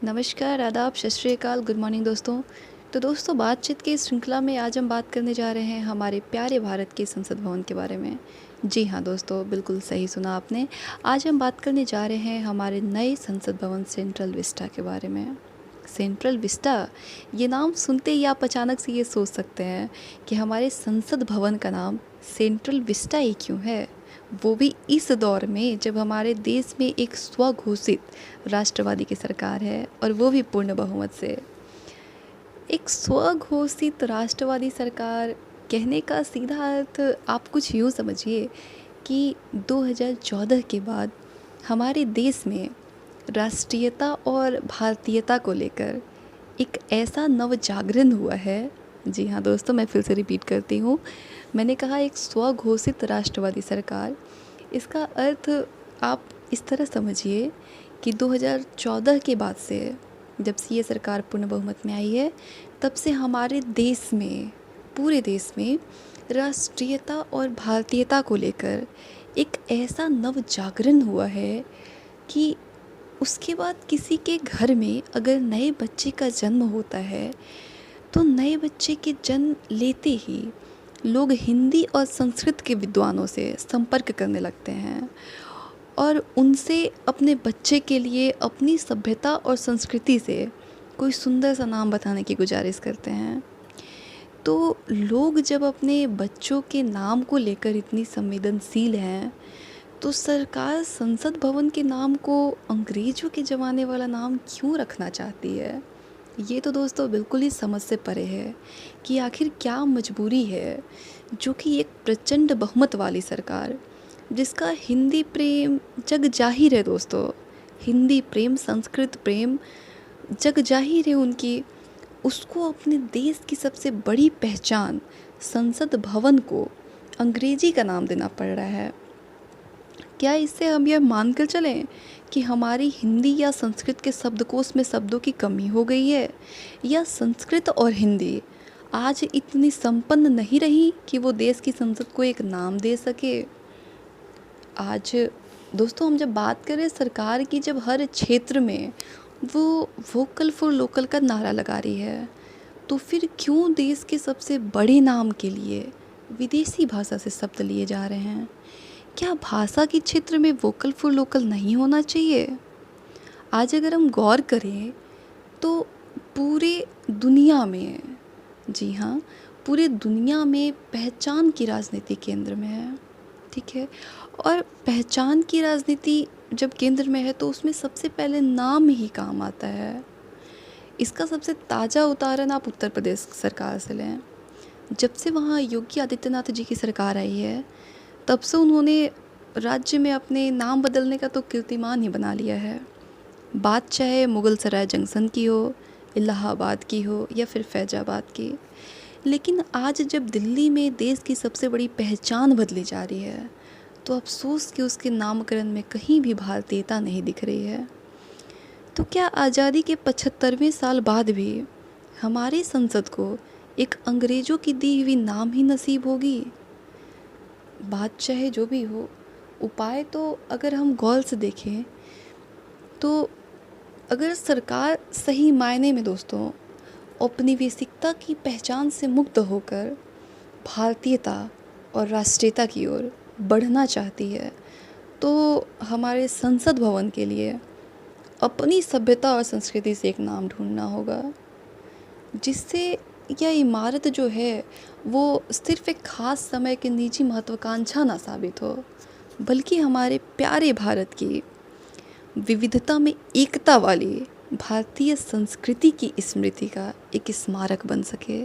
नमस्कार, आदाब, सत श्री अकाल, गुड मॉर्निंग दोस्तों। तो दोस्तों, बातचीत की इस श्रृंखला में आज हम बात करने जा रहे हैं हमारे प्यारे भारत के संसद भवन के बारे में। जी हाँ दोस्तों, बिल्कुल सही सुना आपने। आज हम बात करने जा रहे हैं हमारे नए संसद भवन सेंट्रल विस्टा के बारे में। सेंट्रल विस्टा, ये नाम सुनते ही आप अचानक से ये सोच सकते हैं कि हमारे संसद भवन का नाम सेंट्रल विस्टा ही क्यों है, वो भी इस दौर में जब हमारे देश में एक स्वघोषित राष्ट्रवादी की सरकार है और वो भी पूर्ण बहुमत से। एक स्वघोषित राष्ट्रवादी सरकार कहने का सीधा अर्थ आप कुछ यूँ समझिए कि 2014 के बाद हमारे देश में राष्ट्रीयता और भारतीयता को लेकर एक ऐसा नव जागरण हुआ है। जी हाँ दोस्तों, मैं फिर से रिपीट करती हूँ, मैंने कहा एक स्वघोषित राष्ट्रवादी सरकार। इसका अर्थ आप इस तरह समझिए कि 2014 के बाद से, जब से ये सरकार पूर्ण बहुमत में आई है, तब से हमारे देश में, पूरे देश में राष्ट्रीयता और भारतीयता को लेकर एक ऐसा नव जागरण हुआ है कि उसके बाद किसी के घर में अगर नए बच्चे का जन्म होता है तो नए बच्चे के जन्म लेते ही लोग हिंदी और संस्कृत के विद्वानों से संपर्क करने लगते हैं और उनसे अपने बच्चे के लिए अपनी सभ्यता और संस्कृति से कोई सुंदर सा नाम बताने की गुजारिश करते हैं। तो लोग जब अपने बच्चों के नाम को लेकर इतनी संवेदनशील हैं, तो सरकार संसद भवन के नाम को अंग्रेज़ों के ज़माने वाला नाम क्यों रखना चाहती है? ये तो दोस्तों बिल्कुल ही समझ से परे है कि आखिर क्या मजबूरी है जो कि एक प्रचंड बहुमत वाली सरकार, जिसका हिंदी प्रेम जग जाहिर है दोस्तों, हिंदी प्रेम, संस्कृत प्रेम जग जाहिर है उनकी, उसको अपने देश की सबसे बड़ी पहचान संसद भवन को अंग्रेजी का नाम देना पड़ रहा है। क्या इससे हम यह मानकर चलें कि हमारी हिंदी या संस्कृत के शब्दकोश में शब्दों की कमी हो गई है, या संस्कृत और हिंदी आज इतनी संपन्न नहीं रही कि वो देश की संसद को एक नाम दे सके? आज दोस्तों, हम जब बात करें सरकार की, जब हर क्षेत्र में वो वोकल फॉर लोकल का नारा लगा रही है, तो फिर क्यों देश के सबसे बड़े नाम के लिए विदेशी भाषा से शब्द लिए जा रहे हैं? क्या भाषा के क्षेत्र में वोकल फॉर लोकल नहीं होना चाहिए? आज अगर हम गौर करें तो पूरे दुनिया में, जी हाँ, पूरे दुनिया में पहचान की राजनीति केंद्र में है, ठीक है। और पहचान की राजनीति जब केंद्र में है तो उसमें सबसे पहले नाम ही काम आता है। इसका सबसे ताज़ा उदाहरण आप उत्तर प्रदेश सरकार से लें। जब से वहाँ योगी आदित्यनाथ जी की सरकार आई है, तब से उन्होंने राज्य में अपने नाम बदलने का तो कीर्तिमान ही बना लिया है। बात चाहे मुगल सराय जंक्शन की हो, इलाहाबाद की हो, या फिर फैजाबाद की। लेकिन आज जब दिल्ली में देश की सबसे बड़ी पहचान बदली जा रही है, तो अफसोस कि उसके नामकरण में कहीं भी भारतीयता नहीं दिख रही है। तो क्या आज़ादी के 75वें साल बाद भी हमारी संसद को एक अंग्रेज़ों की दी हुई नाम ही नसीब होगी? बात चाहे जो भी हो, उपाय तो अगर हम गौर से देखें तो अगर सरकार सही मायने में दोस्तों औपनिवेशिकता की पहचान से मुक्त होकर भारतीयता और राष्ट्रीयता की ओर बढ़ना चाहती है, तो हमारे संसद भवन के लिए अपनी सभ्यता और संस्कृति से एक नाम ढूंढना होगा, जिससे यह इमारत जो है वो सिर्फ एक ख़ास समय के निजी महत्वाकांक्षा ना साबित हो, बल्कि हमारे प्यारे भारत की विविधता में एकता वाली भारतीय संस्कृति की स्मृति का एक स्मारक बन सके।